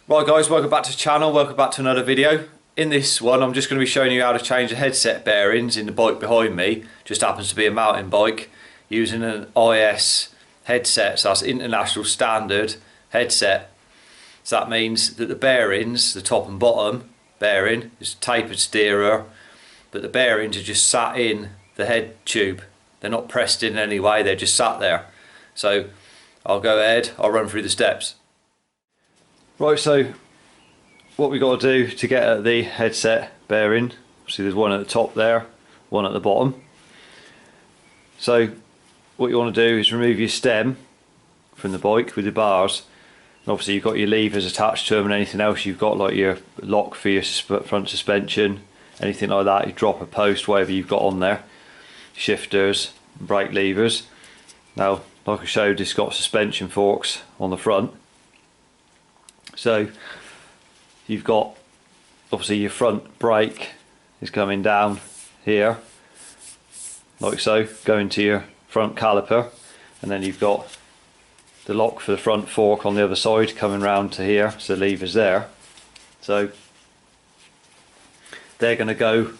Right guys, welcome back to the channel, welcome back to another video. In this one I'm just going to be showing you how to change the headset bearings in the bike behind me. Just happens to be a mountain bike using an IS headset, so that's international standard headset. So that means that the bearings, the top and bottom bearing is a tapered steerer, but the bearings are just sat in the head tube. They're not pressed in any way, they're just sat there. So I'll go ahead, I'll run through the steps. Right, so what we've got to do to get at the headset bearing, obviously there's one at the top there, one at the bottom. So what you want to do is remove your stem from the bike with the bars. And obviously you've got your levers attached to them and anything else you've got, like your lock for your front suspension, anything like that, you drop a post, whatever you've got on there, shifters, brake levers. Now like I showed, it's got suspension forks on the front. So you've got obviously your front brake is coming down here like so, going to your front caliper, and then you've got the lock for the front fork on the other side coming round to here, so the lever's there. So they're going to go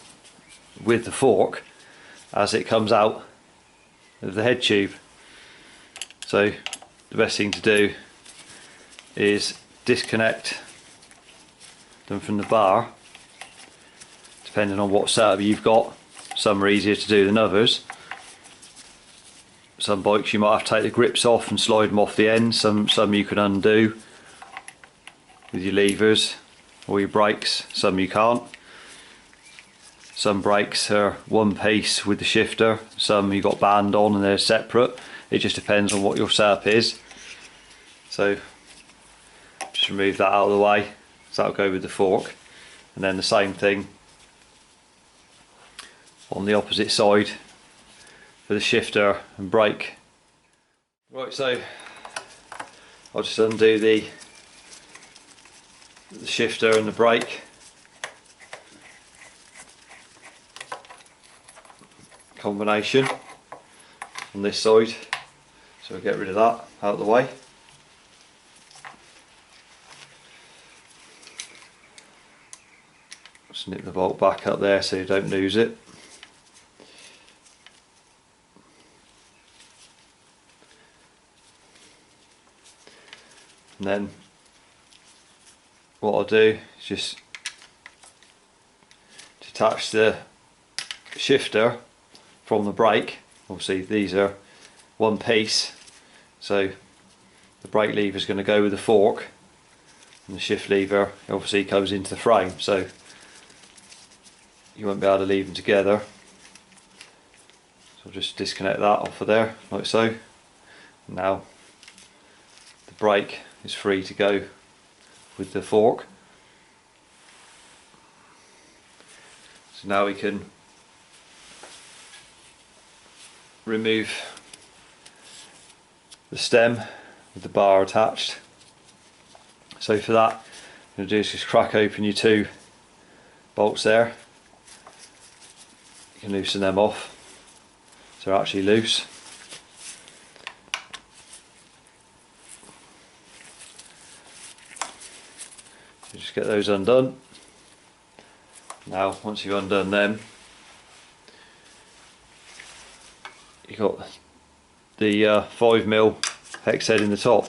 with the fork as it comes out of the head tube. So the best thing to do is disconnect them from the bar, depending on what setup you've got. Some are easier to do than others. Some bikes you might have to take the grips off and slide them off the end. Some you can undo with your levers or your brakes, some you can't. Some brakes are one piece with the shifter, some you've got band on and they're separate. It just depends on what your setup is. So just remove that out of the way, so that'll go with the fork, and then the same thing on the opposite side for the shifter and brake. Right, so I'll just undo the shifter and the brake combination on this side, so we'll get rid of that out of the way. Snip the bolt back up there so you don't lose it. And then what I'll do is just detach the shifter from the brake. Obviously these are one piece, so the brake lever is going to go with the fork, and the shift lever obviously comes into the frame, so you won't be able to leave them together. So I'll just disconnect that off of there like so. Now the brake is free to go with the fork. So now we can remove the stem with the bar attached. So for that, what I'm going to do is just crack open your two bolts there. You can loosen them off, so they're actually loose. So just get those undone. Now once you've undone them, you've got the 5mm hex head in the top.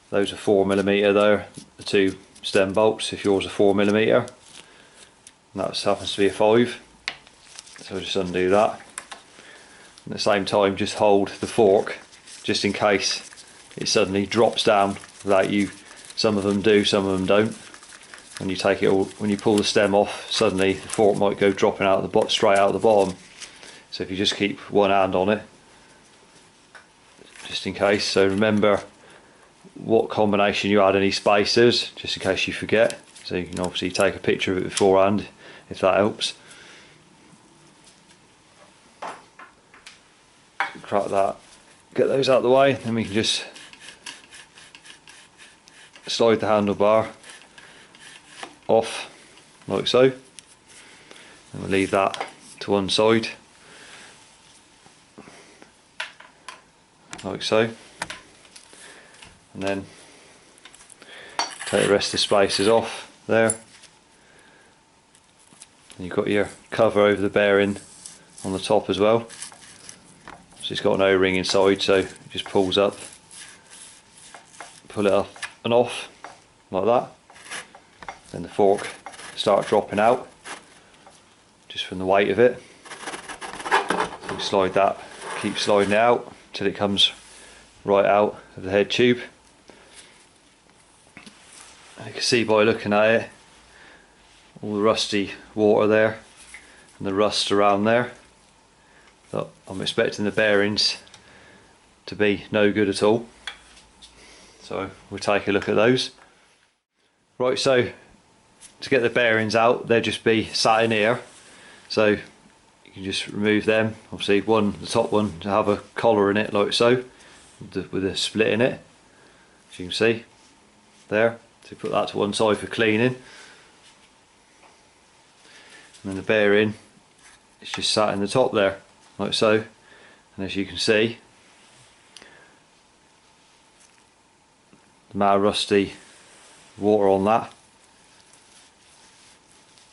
Those are 4mm there, the two stem bolts, if yours are 4mm. And that happens to be a 5, so just undo that. At the same time just hold the fork just in case it suddenly drops down without you. Some of them do, some of them don't. When you take it all, when you pull the stem off, suddenly the fork might go dropping out of the bottom, straight out of the bottom. So if you just keep one hand on it, just in case. So remember what combination you add any spacers, just in case you forget. So you can obviously take a picture of it beforehand if that helps. Crack that, get those out of the way, then we can just slide the handlebar off like so, and we'll leave that to one side like so, and then Take the rest of the spacers off there. And you've got your cover over the bearing on the top as well. So it's got an O-ring inside, so it just pulls up, pull it up and off like that. Then the fork starts dropping out just from the weight of it. So you slide that, keep sliding it out till it comes right out of the head tube. And you can see by looking at it, all the rusty water there and the rust around there. But I'm expecting the bearings to be no good at all. So we'll take a look at those. Right, so to get the bearings out, they'll just be sat in here. So you can just remove them. Obviously the top one to have a collar in it like so, with a split in it, as you can see there. So put that to one side for cleaning. And then the bearing is just sat in the top there, like so. And as you can see, the amount of rusty water on that.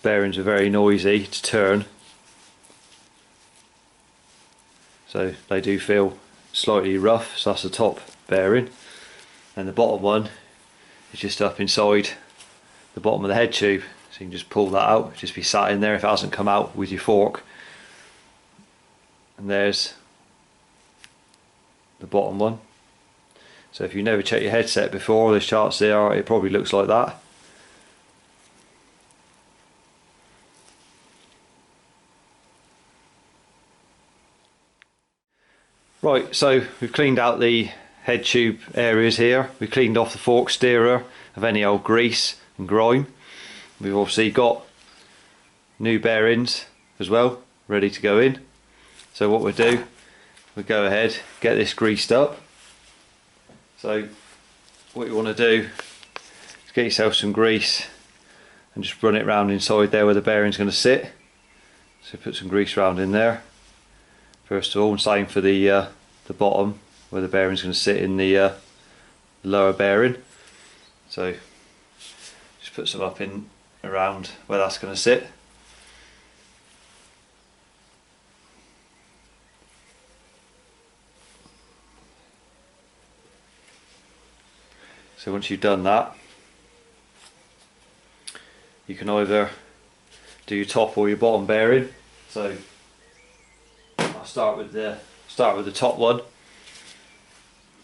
Bearings are very noisy to turn, so they do feel slightly rough. So that's the top bearing, and the bottom one is just up inside the bottom of the head tube. So you can just pull that out, just be sat in there if it hasn't come out with your fork. And there's the bottom one. So if you never checked your headset before, there's charts there, it probably looks like that. Right, so we've cleaned out the head tube areas here. We've cleaned off the fork steerer of any old grease and grime. We've obviously got new bearings as well, ready to go in. So what we'll do, we'll go ahead, get this greased up. So what you want to do is get yourself some grease and just run it round inside there where the bearing's going to sit. So put some grease round in there first of all, and same for the bottom where the bearing's going to sit in the lower bearing. So just put some up in around where that's going to sit. So once you've done that, you can either do your top or your bottom bearing. So I'll start with the top one,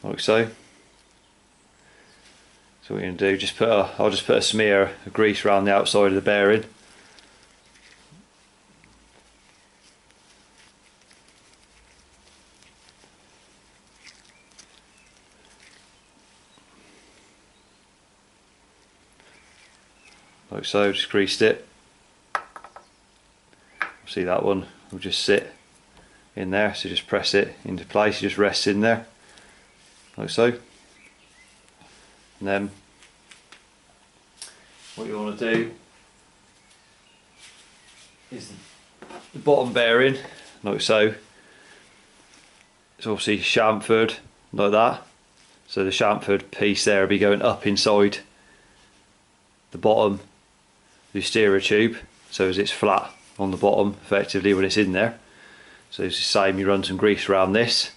like so. So what you're going to do, I'll just put a smear of grease around the outside of the bearing. Like so, just greased it. See, that one will just sit in there, so just press it into place, it just rests in there, like so. And then what you want to do is the bottom bearing, like so. It's obviously chamfered like that, so the chamfered piece there will be going up inside the bottom of the steerer tube, so as it's flat on the bottom effectively when it's in there. So it's the same, you run some grease around this,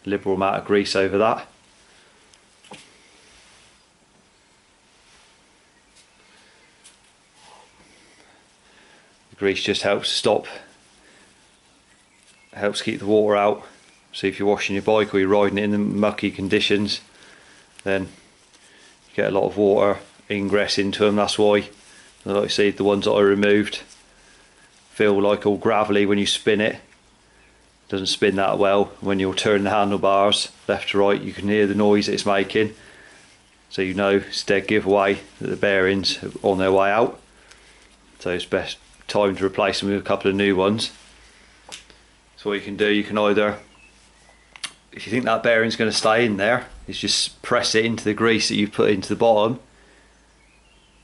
liberal amount of grease over that. The grease just helps keep the water out. So if you're washing your bike or you're riding it in the mucky conditions, then you get a lot of water ingress into them. That's why, like I see, the ones that I removed feel like all gravelly when you spin it. It doesn't spin that well. When you're turning the handlebars left to right, you can hear the noise it's making, so you know it's dead giveaway that the bearings are on their way out. So it's best time to replace them with a couple of new ones. So what you can do, you can either, if you think that bearing's going to stay in there, is just press it into the grease that you've put into the bottom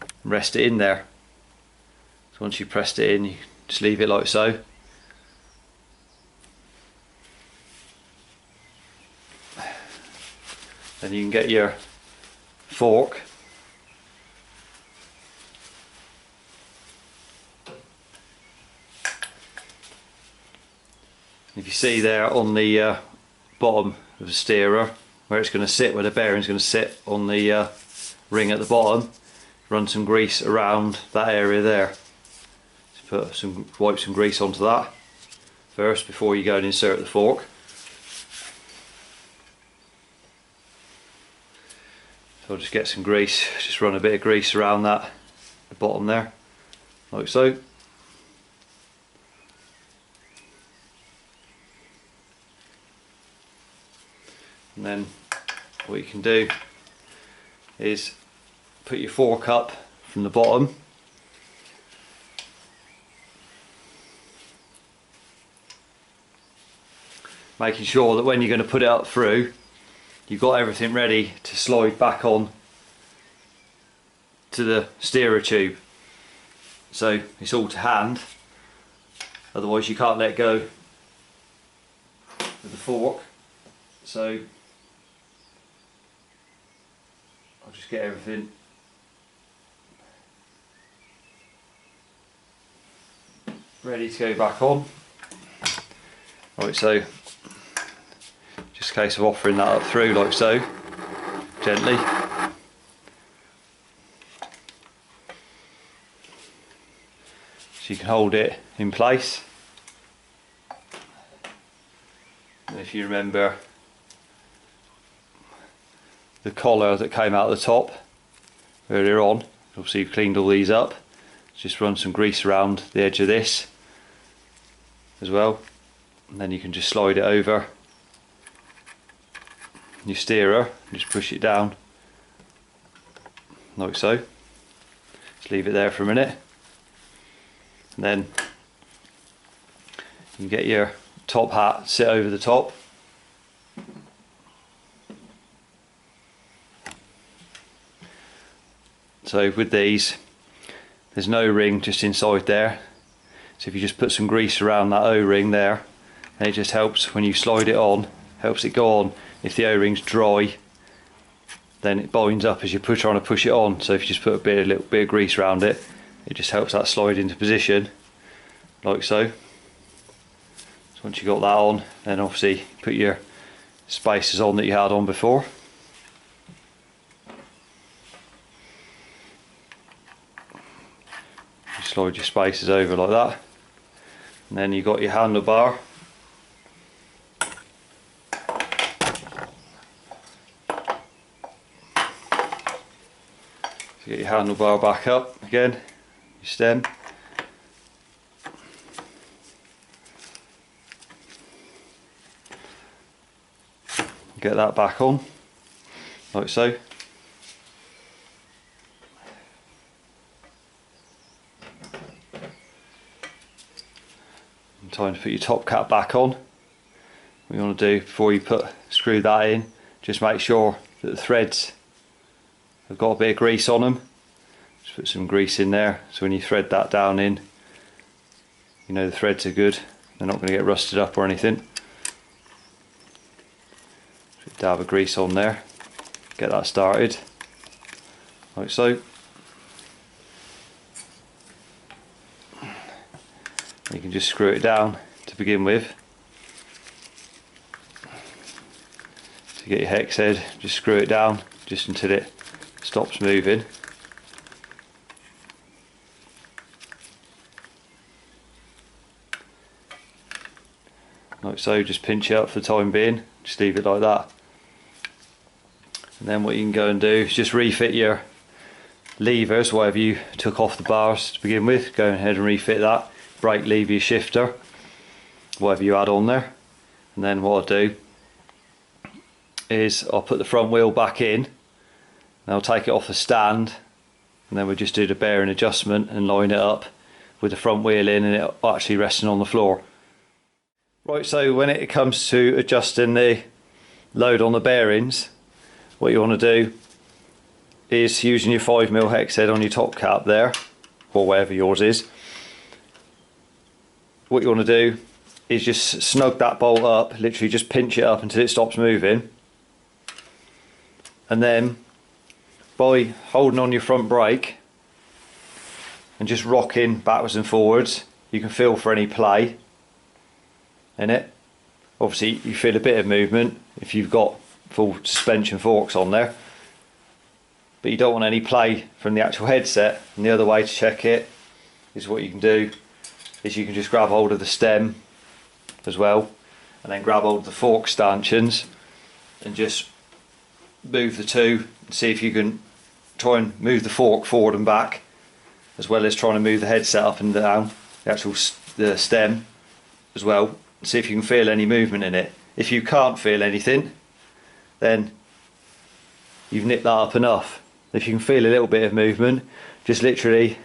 and rest it in there. So once you've pressed it in, you just leave it like so. Then you can get your fork If you see there on the bottom of the steerer where it's going to sit, where the bearing's going to sit on the ring at the bottom, run some grease around that area there. Wipe some grease onto that first before you go and insert the fork. So I'll just get some grease, just run a bit of grease around that, the bottom there, like so. And then what you can do is put your fork up from the bottom, making sure that when you're going to put it up through, you've got everything ready to slide back on to the steerer tube. So it's all to hand, otherwise you can't let go of the fork. So I'll just get everything ready to go back on. Right, so just a case of offering that up through like so, gently. So you can hold it in place. And if you remember the collar that came out the top earlier on, obviously you've cleaned all these up. Just run some grease around the edge of this as well, and then you can just slide it over your steerer and just push it down like so. Just leave it there for a minute, and then you can get your top hat, sit over the top. So with these, there's no ring just inside there, so if you just put some grease around that O-ring there, and it just helps when you slide it on, helps it go on. If the O-ring's dry, then it binds up as you're trying to push it on. So if you just put a little bit of grease around it, it just helps that slide into position, like so. So once you got that on, then obviously put your spacers on that you had on before. You slide your spacers over like that, and then you've got your handlebar. So get your handlebar back up again, your stem. Get that back on, like so. And time to put your top cap back on. What you want to do before you screw that in, just make sure that the threads have got a bit of grease on them. Just put some grease in there, so when you thread that down in, you know the threads are good, they're not going to get rusted up or anything. Dab of grease on there, get that started, like so. You can just screw it down to begin with. To get your hex head, just screw it down just until it stops moving. Like so, just pinch it up for the time being, just leave it like that. And then what you can go and do is just refit your levers, whatever you took off the bars to begin with, go ahead and refit that. Brake lever, your shifter, whatever you add on there. And then what I'll do is I'll put the front wheel back in, and I'll take it off the stand, and then we'll just do the bearing adjustment and line it up with the front wheel in and it actually resting on the floor. Right, so when it comes to adjusting the load on the bearings, what you want to do is, using your 5mm hex head on your top cap there, or wherever yours is, what you want to do is just snug that bolt up, literally just pinch it up until it stops moving, and then by holding on your front brake and just rocking backwards and forwards, you can feel for any play in it, obviously you feel a bit of movement if you've got full suspension forks on there, but you don't want any play from the actual headset. And the other way to check it is, what you can do is you can just grab hold of the stem as well, and then grab hold of the fork stanchions and just move the two and see if you can try and move the fork forward and back, as well as trying to move the headset up and down, the stem as well, and see if you can feel any movement in it. If you can't feel anything, then you've nipped that up enough. If you can feel a little bit of movement, just literally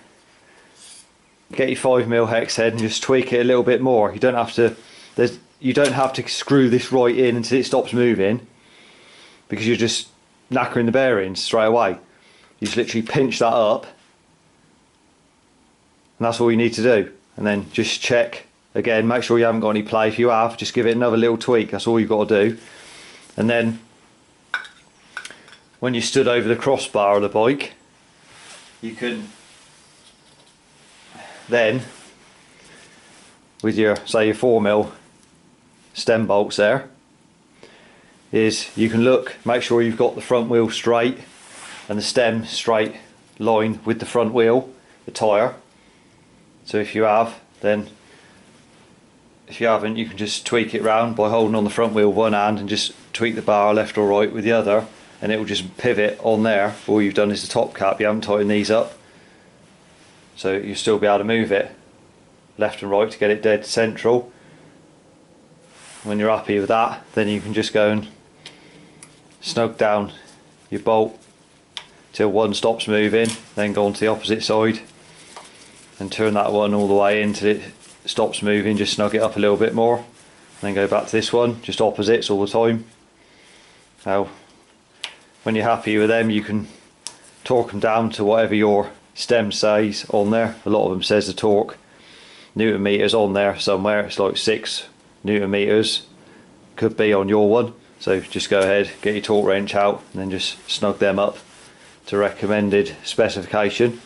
get your 5mm hex head and just tweak it a little bit more. You don't have to screw this right in until it stops moving, because you're just knackering the bearings straight away. You just literally pinch that up, and that's all you need to do. And then just check again, make sure you haven't got any play. If you have, just give it another little tweak. That's all you've got to do. And then when you stood over the crossbar of the bike, you can then, with your, say, your 4mm stem bolts there, is you can make sure you've got the front wheel straight and the stem straight line with the front wheel, the tyre. So if you have, then if you haven't, you can just tweak it round by holding on the front wheel with one hand and just tweak the bar left or right with the other, and it will just pivot on there. All you've done is the top cap, you haven't tightened these up, so you'll still be able to move it left and right to get it dead central. When you're happy with that, then you can just go and snug down your bolt till one stops moving, then go on to the opposite side and turn that one all the way in till it stops moving. Just snug it up a little bit more, then go back to this one, just opposites all the time. Now when you're happy with them, you can torque them down to whatever your stem says on there. A lot of them says the torque Newton meters on there somewhere. It's like 6 Newton meters, could be on your one. So just go ahead, get your torque wrench out and then just snug them up to recommended specification.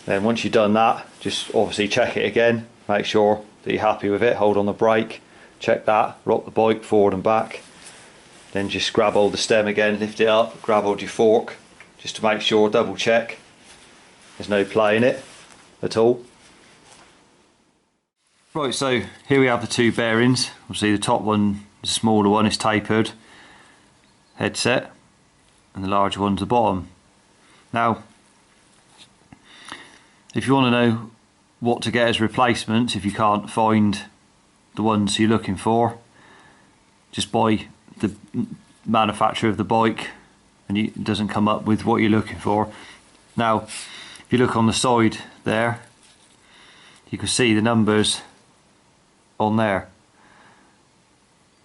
Then once you've done that, just obviously check it again, make sure that you're happy with it, hold on the brake, check that, rock the bike forward and back, then just grab hold the stem again, lift it up, grab hold your fork, just to make sure, double check there's no play in it at all. Right, so here we have the two bearings. Obviously the top one, the smaller one, is tapered headset, and the larger one's the bottom. Now if you want to know what to get as replacements, if you can't find the ones you're looking for, just buy the manufacturer of the bike and it doesn't come up with what you're looking for. Now if you look on the side there, you can see the numbers on there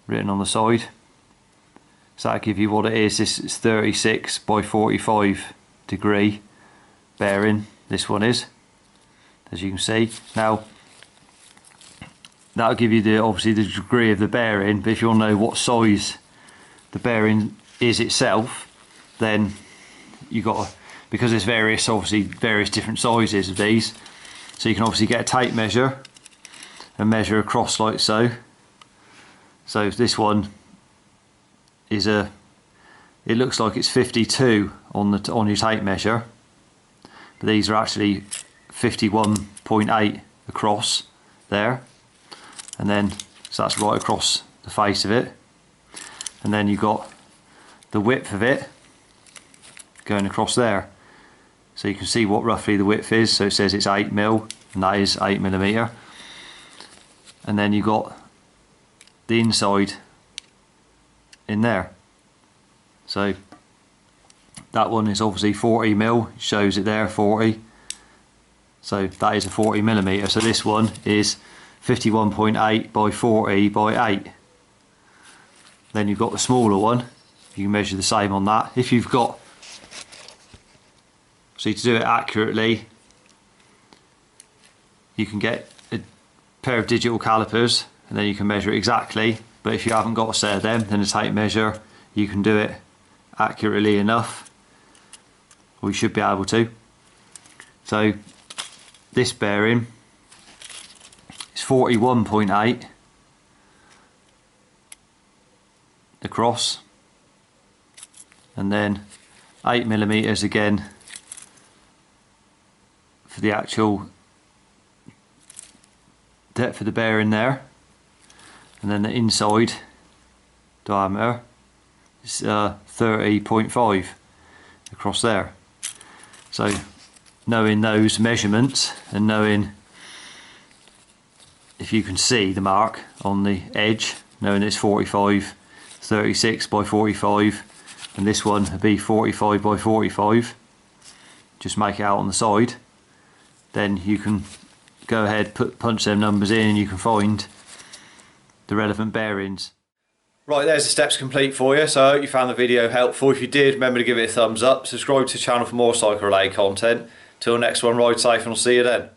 written on the side, so that'll give you what it is. This is 36 by 45 degree bearing, this one is, as you can see. Now that'll give you obviously the degree of the bearing, but if you want to know what size the bearing is itself, then you got to, because there's various different sizes of these, so you can obviously get a tape measure and measure across like so. So this one is it looks like it's 52 on your tape measure, but these are actually 51.8 across there, and then so that's right across the face of it, and then you've got the width of it going across there, so you can see what roughly the width is. So it says it's 8mm, and that is 8mm, and then you've got the inside in there. So that one is obviously 40mm, shows it there, 40, so that is a 40mm. So this one is 51.8 by 40 by 8. Then you've got the smaller one, you can measure the same on that. If you've got, so to do it accurately, you can get a pair of digital calipers and then you can measure it exactly. But if you haven't got a set of them, then a tape measure, you can do it accurately enough, or you should be able to. So this bearing is 41.8 across, and then 8mm again for the actual depth of the bearing there, and then the inside diameter is 30.5 across there. So knowing those measurements and knowing if you can see the mark on the edge, knowing it's 45 36 by 45 and this one would be 45 by 45, just make it out on the side, then you can go ahead, punch them numbers in, and you can find the relevant bearings. Right, there's the steps complete for you, so I hope you found the video helpful. If you did, remember to give it a thumbs up, subscribe to the channel for more cycle related content. Till next one, ride safe and I'll see you then.